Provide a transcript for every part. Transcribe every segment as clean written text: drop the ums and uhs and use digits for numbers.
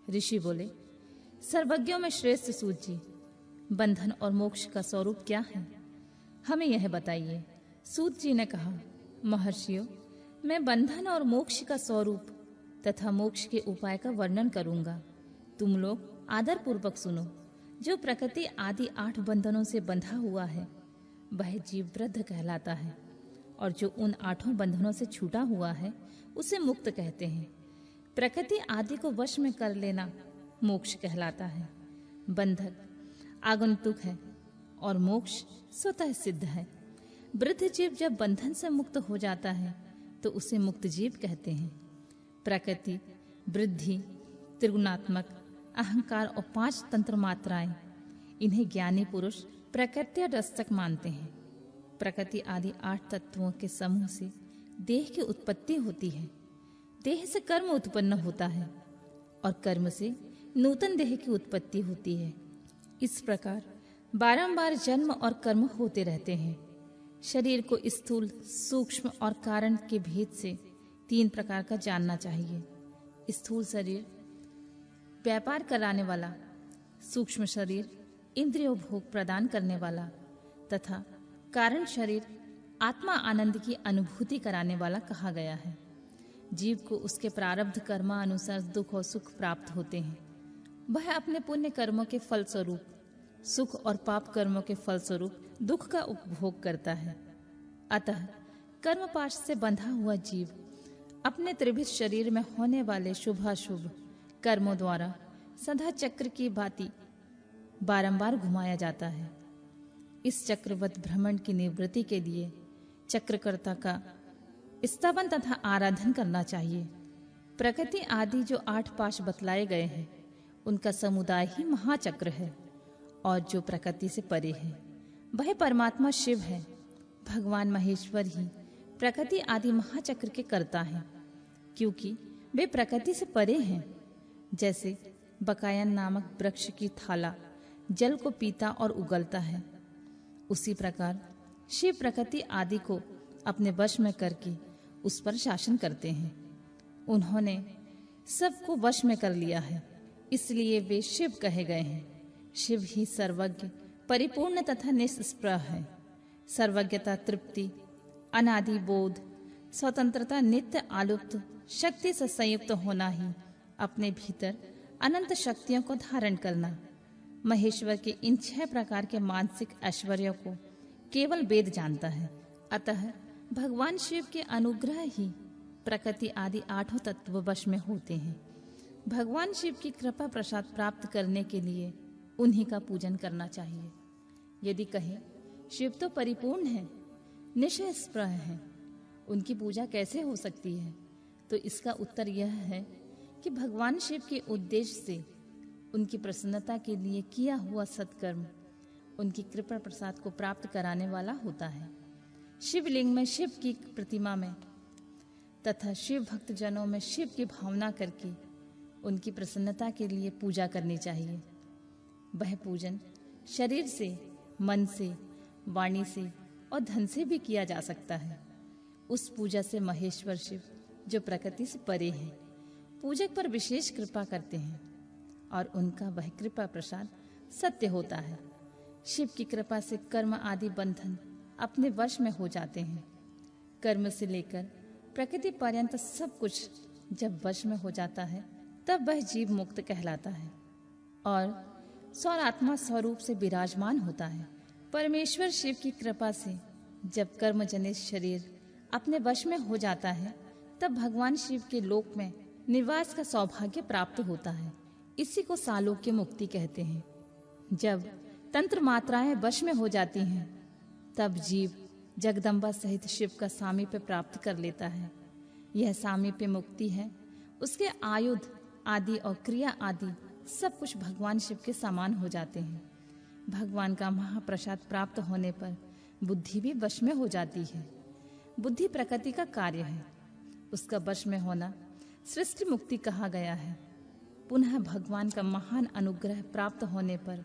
ऋषि बोले, सर्वज्ञों में श्रेष्ठ सूत जी, बंधन और मोक्ष का स्वरूप क्या है, हमें यह बताइए। सूत जी ने कहा, महर्षियों, मैं बंधन और मोक्ष का स्वरूप तथा मोक्ष के उपाय का वर्णन करूंगा। तुम लोग आदर पूर्वक सुनो। जो प्रकृति आदि 8 बंधनों से बंधा हुआ है वह जीव वृद्ध कहलाता है, और जो उन 8 बंधनों से छूटा हुआ है उसे मुक्त कहते हैं। प्रकृति आदि को वश में कर लेना मोक्ष कहलाता है। बंधक आगंतुक है और मोक्ष स्वतः सिद्ध है। वृद्ध जीव जब बंधन से मुक्त हो जाता है तो उसे मुक्त जीव कहते हैं। प्रकृति, वृद्धि, त्रिगुणात्मक, अहंकार और 5 तंत्र मात्राएं, इन्हें ज्ञानी पुरुष प्रकृत्यदस्तक मानते हैं। प्रकृति आदि 8 तत्वों के समूह से देह की उत्पत्ति होती है। देह से कर्म उत्पन्न होता है और कर्म से नूतन देह की उत्पत्ति होती है। इस प्रकार बारंबार जन्म और कर्म होते रहते हैं। शरीर को स्थूल, सूक्ष्म और कारण के भेद से 3 प्रकार का जानना चाहिए। स्थूल शरीर व्यापार कराने वाला, सूक्ष्म शरीर इंद्रियों भोग प्रदान करने वाला तथा कारण शरीर आत्मा आनंद की अनुभूति कराने वाला कहा गया है। जीव को उसके प्रारब्ध कर्मानुसार दुख और सुख प्राप्त होते हैं। वह अपने पुण्य कर्मों के फल स्वरूप सुख और पाप कर्मों के फल स्वरूप दुख का उपभोग करता है। अतः कर्मपाश से बंधा हुआ जीव अपने त्रिभिद शरीर में होने वाले शुभाशुभ कर्मों द्वारा सदा चक्र की भांति बारंबार घुमाया जाता है। इस चक्रवत भ्रमण की निवृत्ति के लिए चक्रकर्ता का स्तवन तथा आराधन करना चाहिए। प्रकृति आदि जो 8 पाश बतलाए गए हैं उनका समुदाय ही महाचक्र है, और जो प्रकृति से परे है वह परमात्मा शिव है। भगवान महेश्वर ही प्रकृति आदि महाचक्र के कर्ता हैं, क्योंकि वे प्रकृति से परे हैं। जैसे बकायन नामक वृक्ष की थाला जल को पीता और उगलता है, उसी प्रकार शिव प्रकृति आदि को अपने वश में करके उस पर शासन करते हैं। उन्होंने सबको वश में कर लिया है, इसलिए वे शिव कहे गए हैं। शिव ही सर्वज्ञ, परिपूर्ण तथा निष्प्रह है। सर्वज्ञता, तृप्ति, अनादि बोध, स्वतंत्रता, नित्य आलुप्त शक्ति से संयुक्त होना ही अपने भीतर अनंत शक्तियों को धारण करना, महेश्वर के इन 6 प्रकार के मानसिक ऐश्वर्यों को केवल वेद जानता है। अतः भगवान शिव के अनुग्रह ही प्रकृति आदि 8 तत्व वश में होते हैं। भगवान शिव की कृपा प्रसाद प्राप्त करने के लिए उन्हीं का पूजन करना चाहिए। यदि कहें शिव तो परिपूर्ण है, निष्प्रह है, उनकी पूजा कैसे हो सकती है, तो इसका उत्तर यह है कि भगवान शिव के उद्देश्य से उनकी प्रसन्नता के लिए किया हुआ सत्कर्म उनकी कृपा प्रसाद को प्राप्त कराने वाला होता है। शिवलिंग में शिव की प्रतिमा में तथा शिव भक्त जनों में शिव की भावना करके उनकी प्रसन्नता के लिए पूजा करनी चाहिए। वह पूजन शरीर से, मन से, वाणी से और धन से भी किया जा सकता है। उस पूजा से महेश्वर शिव, जो प्रकृति से परे है, पूजक पर विशेष कृपा करते हैं और उनका वह कृपा प्रसाद सत्य होता है। शिव की कृपा से कर्म आदि बंधन अपने वश में हो जाते हैं। कर्म से लेकर प्रकृति पर्यंत सब कुछ जब वश में हो जाता है तब वह जीव मुक्त कहलाता है और स्वरात्मा स्वरूप से विराजमान होता है। परमेश्वर शिव की कृपा से जब कर्म जनित शरीर अपने वश में हो जाता है तब भगवान शिव के लोक में निवास का सौभाग्य प्राप्त होता है। इसी को सालोक्य मुक्ति कहते हैं। जब तंत्र मात्राएं वश में हो जाती हैं तब जीव जगदम्बा सहित शिव का सामीप्य प्राप्त कर लेता है। यह सामीप्य मुक्ति है। उसके आयुध आदि और क्रिया आदि सब कुछ भगवान शिव के समान हो जाते हैं। भगवान का महाप्रसाद प्राप्त होने पर बुद्धि भी वश में हो जाती है। बुद्धि प्रकृति का कार्य है, उसका वश में होना सृष्टि मुक्ति कहा गया है। पुनः भगवान का महान अनुग्रह प्राप्त होने पर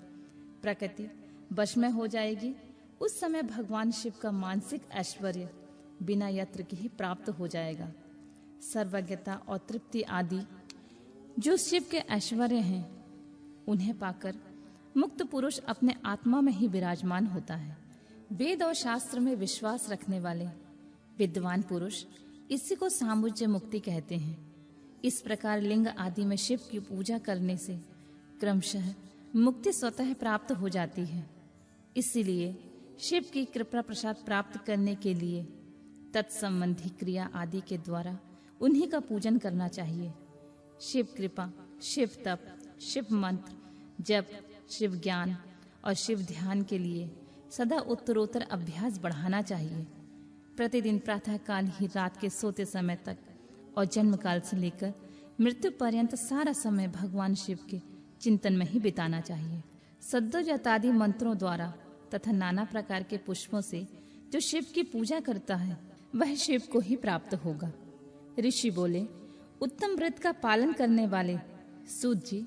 प्रकृति वश में हो जाएगी। उस समय भगवान शिव का मानसिक ऐश्वर्य बिना यत्न के ही प्राप्त हो जाएगा। सर्वज्ञता और तृप्ति आदि जो शिव के ऐश्वर्य हैं, उन्हें पाकर मुक्त पुरुष अपने आत्मा में ही विराजमान होता है। वेद और शास्त्र में विश्वास रखने वाले विद्वान पुरुष इसी को सामुज्य मुक्ति कहते हैं। इस प्रकार लिंग आदि में शिव की पूजा करने से क्रमशः मुक्ति स्वतः प्राप्त हो जाती है। इसीलिए शिव की कृपा प्रसाद प्राप्त करने के लिए तत्संबंधी क्रिया आदि के द्वारा उन्हीं का पूजन करना चाहिए। शिव कृपा, शिव तप, शिव मंत्र, जप, शिव ज्ञान और शिव ध्यान के लिए सदा उत्तरोत्तर अभ्यास बढ़ाना चाहिए। प्रतिदिन प्रातः काल ही रात के सोते समय तक और जन्म काल से लेकर मृत्यु पर्यंत सारा समय भगवान शिव के चिंतन में ही बिताना चाहिए। सद्योजातादि मंत्रों द्वारा तथा नाना प्रकार के पुष्पों से जो शिव की पूजा करता है वह शिव को ही प्राप्त होगा। ऋषि बोले, उत्तम व्रत का पालन करने वाले सूत जी,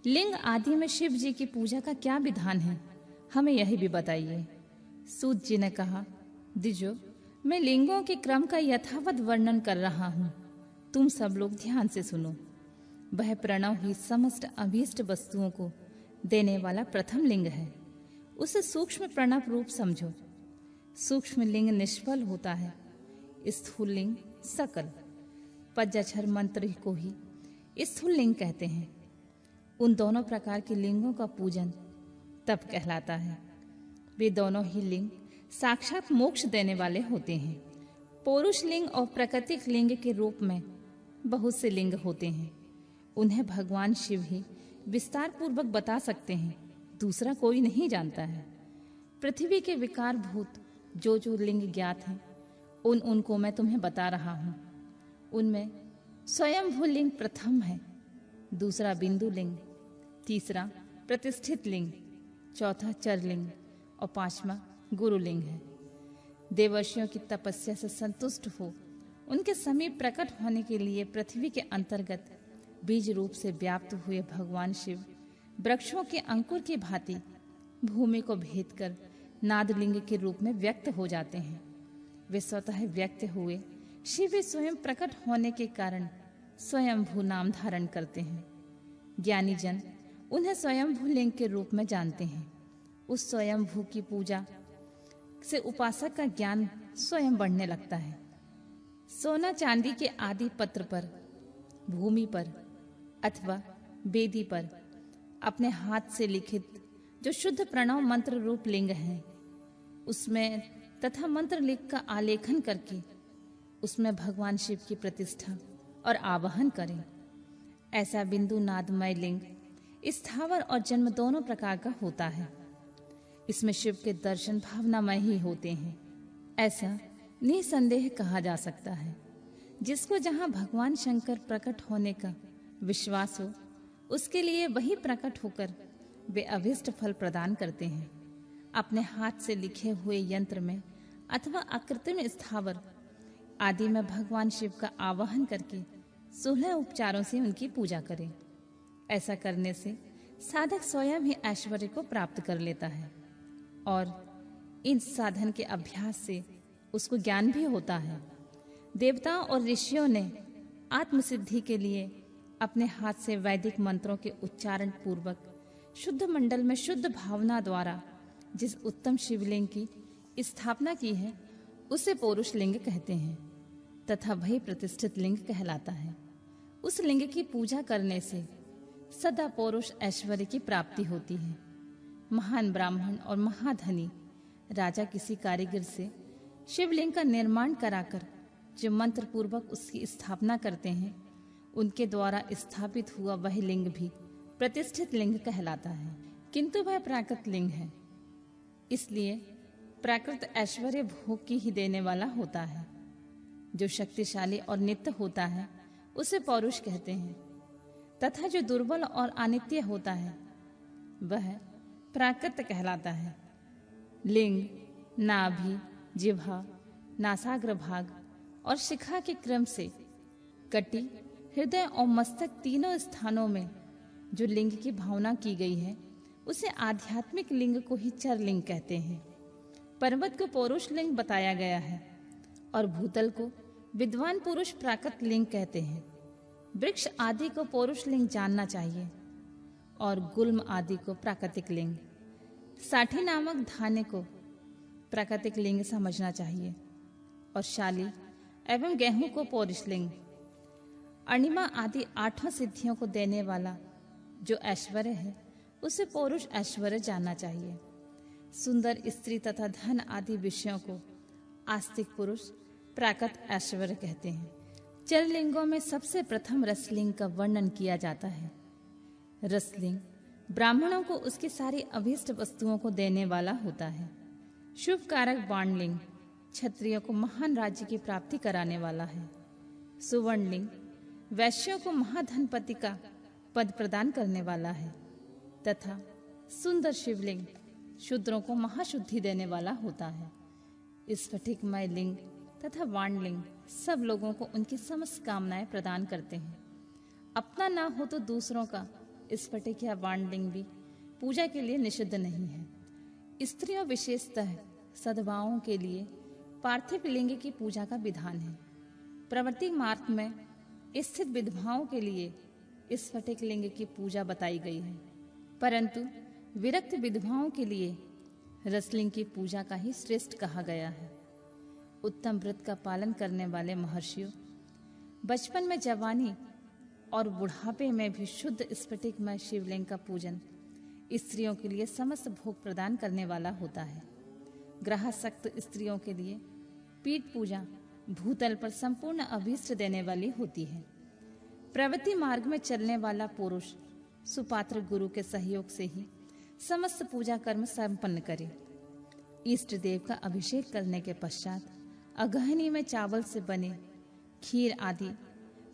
लिंग आदि में शिव जी की पूजा का क्या विधान है, हमें यही भी बताइए। सूत जी ने कहा, द्विजो, मैं लिंगों के क्रम का यथावत वर्णन कर रहा हूँ, तुम सब लोग ध्यान से सुनो। वह प्रणव ही समस्त अभीष्ट वस्तुओं को देने वाला प्रथम लिंग है, उसे सूक्ष्म प्रणव रूप समझो। सूक्ष्म लिंग निष्फल होता है, स्थूल लिंग सकल। पंचाक्षर मंत्र को ही स्थूल लिंग कहते हैं। उन दोनों प्रकार के लिंगों का पूजन तप कहलाता है। वे दोनों ही लिंग साक्षात मोक्ष देने वाले होते हैं। पौरुष लिंग और प्राकृतिक लिंग के रूप में बहुत से लिंग होते हैं। उन्हें भगवान शिव ही विस्तार पूर्वक बता सकते हैं, दूसरा कोई नहीं जानता है। पृथ्वी के विकार भूत जो जो लिंग ज्ञात हैं उनको मैं तुम्हें बता रहा हूँ। उनमें स्वयंभू लिंग प्रथम है, दूसरा बिंदु लिंग, तीसरा प्रतिष्ठित लिंग, चौथा चर लिंग और पांचवा गुरु लिंग है। देवर्षियों की तपस्या से संतुष्ट हो उनके समीप प्रकट होने के लिए पृथ्वी के अंतर्गत बीज रूप से व्याप्त हुए भगवान शिव वृक्षों के अंकुर की भांति भूमि को भेद कर नादलिंग के रूप में व्यक्त हो जाते हैं। वे स्वतः व्यक्त हुए शिव स्वयं प्रकट होने के कारण स्वयंभू नाम धारण करते हैं। ज्ञानी जन उन्हें स्वयंभू लिंग के रूप में जानते हैं। उस स्वयंभू की पूजा से उपासक का ज्ञान स्वयं बढ़ने लगता है। सोना चांदी के आदि पत्र पर, भूमि पर अथवा वेदी पर अपने हाथ से लिखित जो शुद्ध प्रणव मंत्र रूप लिंग है, उसमें तथा मंत्र लिख का आलेखन करके उसमें भगवान शिव की प्रतिष्ठा और आवाहन करें। ऐसा बिंदु नादमय लिंग स्थावर और जन्म दोनों प्रकार का होता है। इसमें शिव के दर्शन भावनामय ही होते हैं, ऐसा निसंदेह कहा जा सकता है। जिसको जहां भगवान शंकर प्रकट होने का विश्वास हो, उसके लिए वही प्रकट होकर वे अभीष्ट फल प्रदान करते हैं। अपने हाथ से लिखे हुए यंत्र में अथवा अकृत्रिम स्थावर आदि में भगवान शिव का आवाहन करके 16 उपचारों से उनकी पूजा करें। ऐसा करने से साधक स्वयं ही ऐश्वर्य को प्राप्त कर लेता है और इन साधन के अभ्यास से उसको ज्ञान भी होता है। देवताओं और ऋषियों ने आत्मसिद्धि के लिए अपने हाथ से वैदिक मंत्रों के उच्चारण पूर्वक शुद्ध मंडल में शुद्ध भावना द्वारा जिस उत्तम शिवलिंग की स्थापना की है, उसे पौरुष लिंग कहते हैं तथा वही प्रतिष्ठित लिंग कहलाता है। उस लिंग की पूजा करने से सदा पौरुष ऐश्वर्य की प्राप्ति होती है। महान ब्राह्मण और महाधनी राजा किसी कारीगर से शिवलिंग का निर्माण कराकर जो मंत्र पूर्वक उसकी स्थापना करते हैं, उनके द्वारा स्थापित हुआ वह लिंग भी प्रतिष्ठित लिंग कहलाता है। किंतु वह प्राकृत लिंग है, इसलिए प्राकृत ऐश्वर्य भोग की ही देने वाला होता है। जो शक्तिशाली और नित्य होता है उसे पौरुष कहते हैं तथा जो दुर्बल और अनित्य होता है वह प्राकृत कहलाता है। लिंग नाभि, जिह्वा, नासाग्र भाग और शिखा के क्रम से कटी, हृदय और मस्तक तीनों स्थानों में जो लिंग की भावना की गई है, उसे आध्यात्मिक लिंग को ही चर लिंग कहते हैं। पर्वत को पौरुष लिंग बताया गया है और भूतल को विद्वान पुरुष प्राकृत लिंग कहते हैं। वृक्ष आदि को पौरुष लिंग जानना चाहिए और गुल्म आदि को प्राकृतिक लिंग, साठी नामक धान्य को प्राकृतिक लिंग समझना चाहिए और शाली एवं गेहूं को पौरुष लिंग। अणिमा आदि 8 सिद्धियों को देने वाला जो ऐश्वर्य है उसे पौरुष ऐश्वर्य जानना चाहिए। सुंदर स्त्री तथा धन आदि विषयों को आस्तिक पुरुष प्राकृत ऐश्वर्य कहते हैं। चरलिंगों में सबसे प्रथम रसलिंग का वर्णन किया जाता है। रसलिंग ब्राह्मणों को उसकी सारी अभीष्ट वस्तुओं को देने वाला होता है। शुभ कारक बाणलिंग क्षत्रियों को महान राज्य की प्राप्ति कराने वाला है। सुवर्णलिंग वैश्यों को महाधनपति का पद प्रदान करने वाला है तथा सुंदर शिवलिंग शूद्रों को महाशुद्धि देने वाला होता है। स्फटिकमय लिंग तथा वाणलिंग सब लोगों को उनकी समस्त कामनाएं प्रदान करते हैं। अपना ना हो तो दूसरों का स्फटिक या वाणलिंग भी पूजा के लिए निषिद्ध नहीं है। स्त्रियों विशेषतः सद्भावों के लिए पार्थिव लिंग की पूजा का विधान है। प्रवृत्ति मार्ग में स्थित विधवाओं के लिए स्फटिक लिंग की पूजा बताई गई है, परंतु विरक्त विधवाओं के लिए रसलिंग की पूजा का ही श्रेष्ठ कहा गया है। उत्तम व्रत का पालन करने वाले महर्षियों बचपन में, जवानी और बुढ़ापे में भी शुद्ध स्फटिकमय शिवलिंग का पूजन स्त्रियों के लिए समस्त भोग प्रदान करने वाला होता है। ग्रहासक्त स्त्रियों के लिए पीठ पूजा भूतल पर संपूर्ण अभीष्ट देने वाली होती है। प्रवृत्ति मार्ग में चलने वाला पुरुष सुपात्र गुरु के सहयोग से ही समस्त पूजा कर्म संपन्न करे। इष्ट देव का अभिषेक करने के पश्चात अगहनी में चावल से बने खीर आदि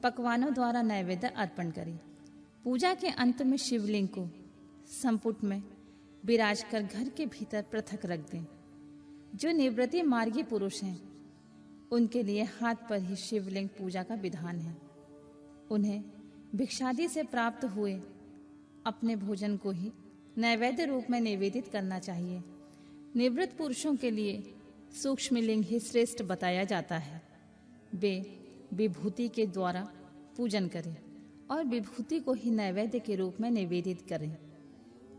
पकवानों द्वारा नैवेद्य अर्पण करे। पूजा के अंत में शिवलिंग को संपुट में विराज कर घर के भीतर पृथक रख दें। जो निवृत्ति मार्गी पुरुष हैं उनके लिए हाथ पर ही शिवलिंग पूजा का विधान है। उन्हें भिक्षादि से प्राप्त हुए अपने भोजन को ही नैवेद्य रूप में निवेदित करना चाहिए। निवृत्त पुरुषों के लिए सूक्ष्म लिंग ही श्रेष्ठ बताया जाता है। वे विभूति के द्वारा पूजन करें और विभूति को ही नैवेद्य के रूप में निवेदित करें।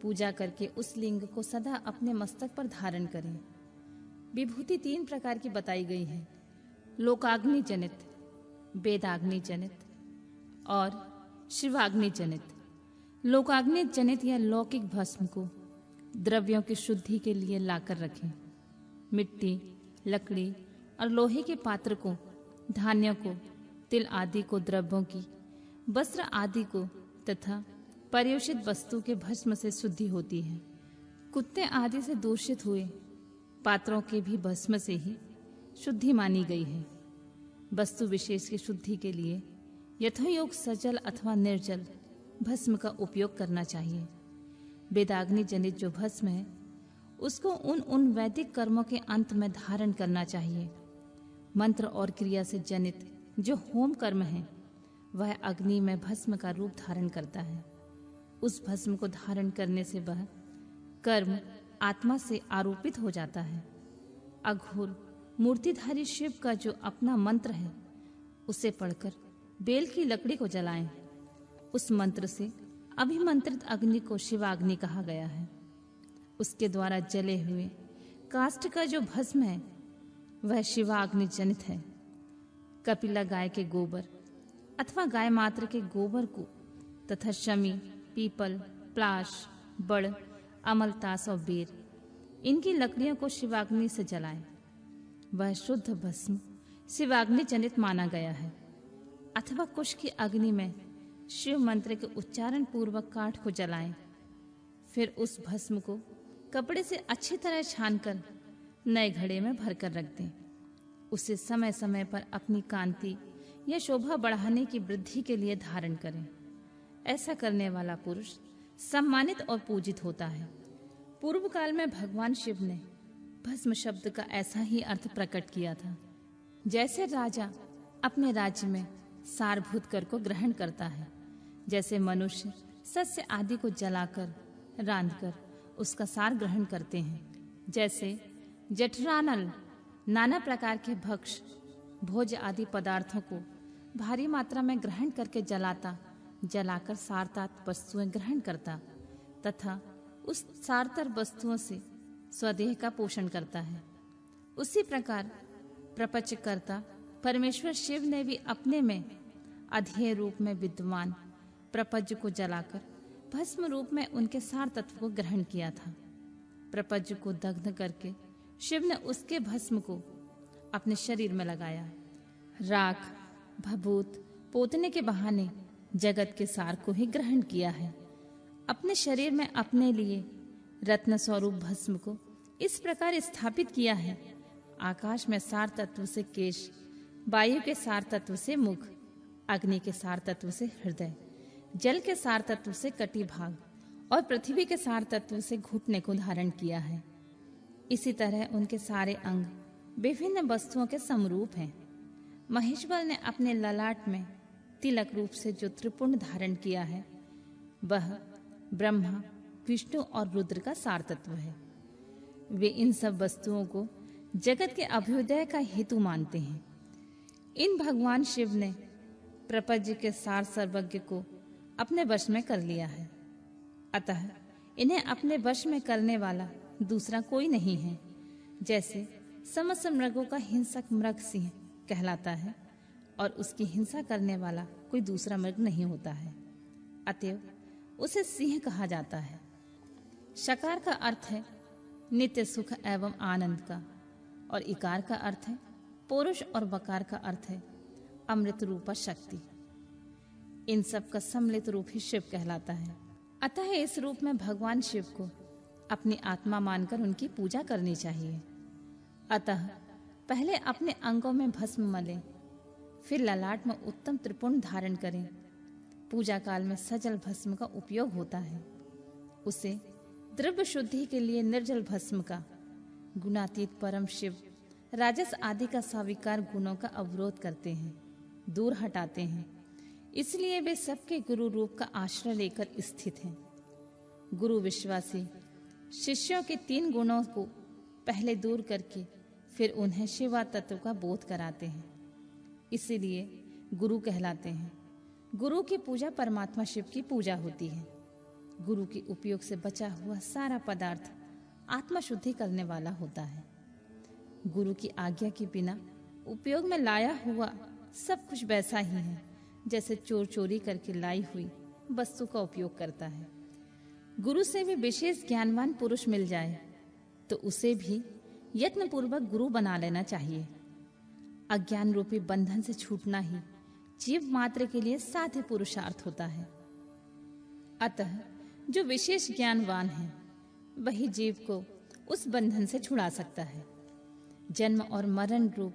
पूजा करके उस लिंग को सदा अपने मस्तक पर धारण करें। विभूति 3 प्रकार की बताई गई है: लोकाग्नि जनित, वेदाग्नि जनित और शिवाग्नि जनित। लोकाग्नि जनित या लौकिक भस्म को द्रव्यों की शुद्धि के लिए लाकर रखें। मिट्टी, लकड़ी और लोहे के पात्र को, धान्य को, तिल आदि को द्रव्यों की, वस्त्र आदि को तथा पर्युषित वस्तु के भस्म से शुद्धि होती है। कुत्ते आदि से दूषित हुए पात्रों के भी भस्म से ही शुद्धि मानी गई है। वस्तु विशेष की शुद्धि के लिए यथोयोग सजल अथवा निर्जल भस्म का उपयोग करना चाहिए। वेदाग्नि जनित जो भस्म है उसको उन वैदिक कर्मों के अंत में धारण करना चाहिए। मंत्र और क्रिया से जनित जो होम कर्म है वह अग्नि में भस्म का रूप धारण करता है। उस भस्म को धारण करने से वह कर्म आत्मा से आरोपित हो जाता है। अघोर मूर्तिधारी शिव का जो अपना मंत्र है उसे पढ़कर बेल की लकड़ी को जलाएं। उस मंत्र से अभिमंत्रित अग्नि को शिवाग्नि कहा गया है। उसके द्वारा जले हुए काष्ठ का जो भस्म है वह शिवाग्नि जनित है। कपिला गाय के गोबर अथवा गाय मात्र के गोबर को तथा शमी, पीपल, प्लाश, बड़, अमलतास और बेर, इनकी लकड़ियों को शिवाग्नि से जलाएं। वह शुद्ध भस्म शिवाग्नि जनित माना गया है। अथवा कुश की अग्नि में शिव मंत्र के उच्चारण पूर्वक काठ को जलाएं। फिर उस भस्म को कपड़े से अच्छी तरह छानकर नए घड़े में भरकर रख दें। उसे समय समय पर अपनी कांति या शोभा बढ़ाने की वृद्धि के लिए धारण करें। ऐसा करने वाला पुरुष सम्मानित और पूजित होता है। पूर्व काल में भगवान शिव ने भस्म शब्द का ऐसा ही अर्थ प्रकट किया था। जैसे राजा अपने राज्य में सारभूत कर को ग्रहण करता है, जैसे मनुष्य सस्य आदि को जलाकर रांधकर उसका सार ग्रहण करते हैं, जैसे जठरानल नाना प्रकार के भक्ष भोज आदि पदार्थों को भारी मात्रा में ग्रहण करके जलाकर सारतात वस्तुएं ग्रहण करता तथा उस सारतर वस्तुओं से स्वदेह का पोषण करता है। उसी प्रकार प्रपंच करता परमेश्वर शिव ने भी अपने में अध्यय रूप में विद्यमान प्रपंच को जलाकर भस्म रूप में उनके सार तत्व को ग्रहण किया था। प्रपंच को दग्ध करके शिव ने उसके भस्म को अपने शरीर में लगाया। राख भभूत पोतने के बहाने जगत के सार को ही ग्रहण किया है। अपने शरीर में अपने लिए रत्न स्वरूप भस्म को इस प्रकार स्थापित किया है। आकाश में सार तत्व से केश, वायु के सार तत्व से मुख, अग्नि के सार तत्व से हृदय, जल के सार तत्व से कटिभाग और पृथ्वी के सार तत्व से घुटने को धारण किया है। इसी तरह उनके सारे अंग विभिन्न वस्तुओं के समरूप हैं। महेश्वर ने अपने ललाट में तिलक रूप से जो त्रिपुंड धारण किया है वह ब्रह्मा, विष्णु और रुद्र का सार तत्व है। वे इन सब वस्तुओं को जगत के अभ्युदय का हेतु मानते हैं। इन भगवान शिव ने प्रपंच के सार सर्वज्ञ को अपने वश में कर लिया है। अतः इन्हें अपने वश में करने वाला दूसरा कोई नहीं है। जैसे समस्त मृगों का हिंसक मृग सिंह कहलाता है और उसकी हिंसा करने वाला कोई दूसरा मृग नहीं होता है, अतएव उसे सिंह कहा जाता है। शकार का अर्थ है नित्य सुख एवं आनंद का, और इकार का अर्थ है पुरुष, और वकार का अर्थ है अमृत रूपा शक्ति। इन सब का सम्मिलित रूप ही शिव कहलाता है। अतः इस रूप में भगवान शिव को अपनी आत्मा मानकर उनकी पूजा करनी चाहिए। अतः पहले अपने अंगों में भस्म मलें, फिर ललाट में उत्तम त्रिपुंड धारण करें। पूजा काल में सजल भस्म का उपयोग होता है। उसे द्रव्य शुद्धि के लिए निर्जल भस्म का गुणातीत परम शिव राजस आदि का साविकार गुणों का अवरोध करते हैं, दूर हटाते हैं। इसलिए वे सबके गुरु रूप का आश्रय लेकर स्थित हैं। गुरु विश्वासी शिष्यों के 3 गुणों को पहले दूर करके फिर उन्हें शिवा तत्व का बोध कराते हैं। इसीलिए गुरु कहलाते हैं। गुरु की पूजा परमात्मा शिव की पूजा होती है। गुरु के उपयोग से बचा हुआ सारा पदार्थ आत्मा शुद्धि करने वाला होता है। गुरु की आज्ञा के बिना उपयोग में लाया हुआ सब कुछ वैसा ही है जैसे चोर चोरी करके लाई हुई वस्तु का उपयोग करता है। गुरु से भी विशेष ज्ञानवान पुरुष मिल जाए तो उसे भी यत्न पूर्वक गुरु बना लेना चाहिए। अज्ञान रूपी बंधन से छूटना ही जीव मात्र के लिए साध्य पुरुषार्थ होता है। अतः जो विशेष ज्ञानवान है वही जीव को उस बंधन से छुड़ा सकता है। जन्म और मरण रूप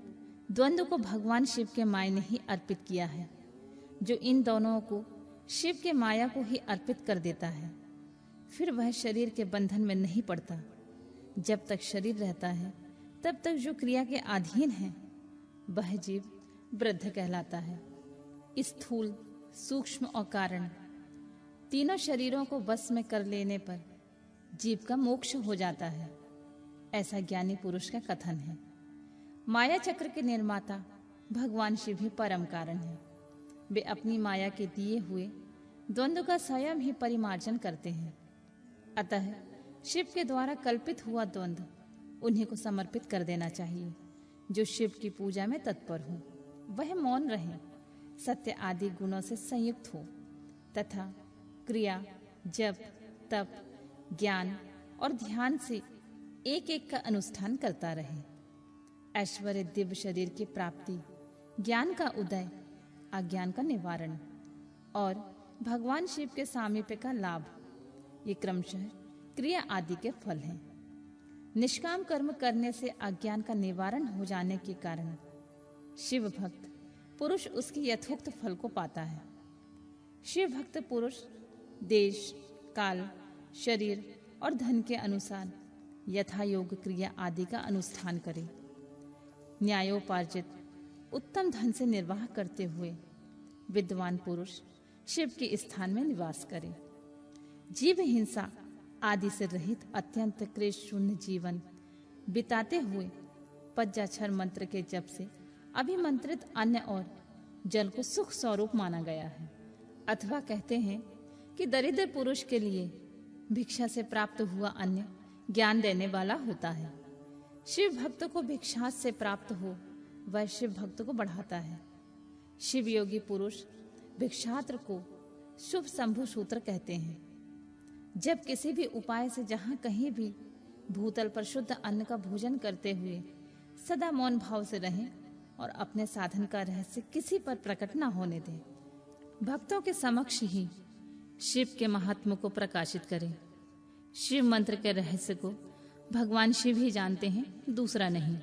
द्वंद्व को भगवान शिव के माया ने ही अर्पित किया है। जो इन दोनों को शिव के माया को ही अर्पित कर देता है फिर वह शरीर के बंधन में नहीं पड़ता। जब तक शरीर रहता है तब तक जो क्रिया के अधीन है वह जीव वृद्ध कहलाता है। स्थूल, सूक्ष्म और कारण तीनों शरीरों को वश में कर लेने पर जीव का मोक्ष हो जाता है, ऐसा ज्ञानी पुरुष का कथन है। माया चक्र के निर्माता भगवान शिव ही परम कारण है। वे अपनी माया के दिए हुए द्वंद्व का स्वयं ही परिमार्जन करते हैं। अतः शिव के द्वारा कल्पित हुआ द्वंद्व उन्हीं को समर्पित कर देना चाहिए। जो शिव की पूजा में तत्पर हो वह मौन रहे, सत्य आदि गुणों से संयुक्त हो तथा क्रिया, जप, तप, ज्ञान और ध्यान से एक एक का अनुष्ठान करता रहे। ऐश्वर्य, दिव्य शरीर की प्राप्ति, ज्ञान का उदय, अज्ञान का निवारण और भगवान शिव के सामीप्य का लाभ, ये क्रमशः क्रिया आदि के फल हैं। निष्काम कर्म करने से अज्ञान का निवारण हो जाने के कारण शिव भक्त पुरुष उसकी यथोक्त फल को पाता है। शिव भक्त पुरुष देश, काल, शरीर और धन के अनुसार यथा योग क्रिया आदि का अनुष्ठान करे। न्यायोपार्जित उत्तम धन से निर्वाह करते हुए विद्वान पुरुष शिव के स्थान में निवास करे। जीव हिंसा आदि से रहित अत्यंत क्लेश शून्य जीवन बिताते हुए पज्जाक्षर मंत्र के जप से अभिमंत्रित अन्य और जल को सुख स्वरूप माना गया है। अथवा कहते हैं कि दरिद्र पुरुष के लिए भिक्षा से प्राप्त हुआ अन्न ज्ञान देने वाला होता है। शिव भक्त को भिक्षा से प्राप्त हो वह शिव भक्त को बढ़ाता है। शिव योगी पुरुष भिक्षात्र को शुभ शंभु सूत्र कहते हैं। जब किसी भी उपाय से जहां कहीं भी भूतल पर शुद्ध अन्न का भोजन करते हुए सदा मौन भाव से रहें और अपने साधन का रहस्य किसी पर प्रकट न होने दें। भक्तों के समक्ष ही शिव के महात्म को प्रकाशित करें। शिव मंत्र के रहस्य को भगवान शिव ही जानते हैं, दूसरा नहीं।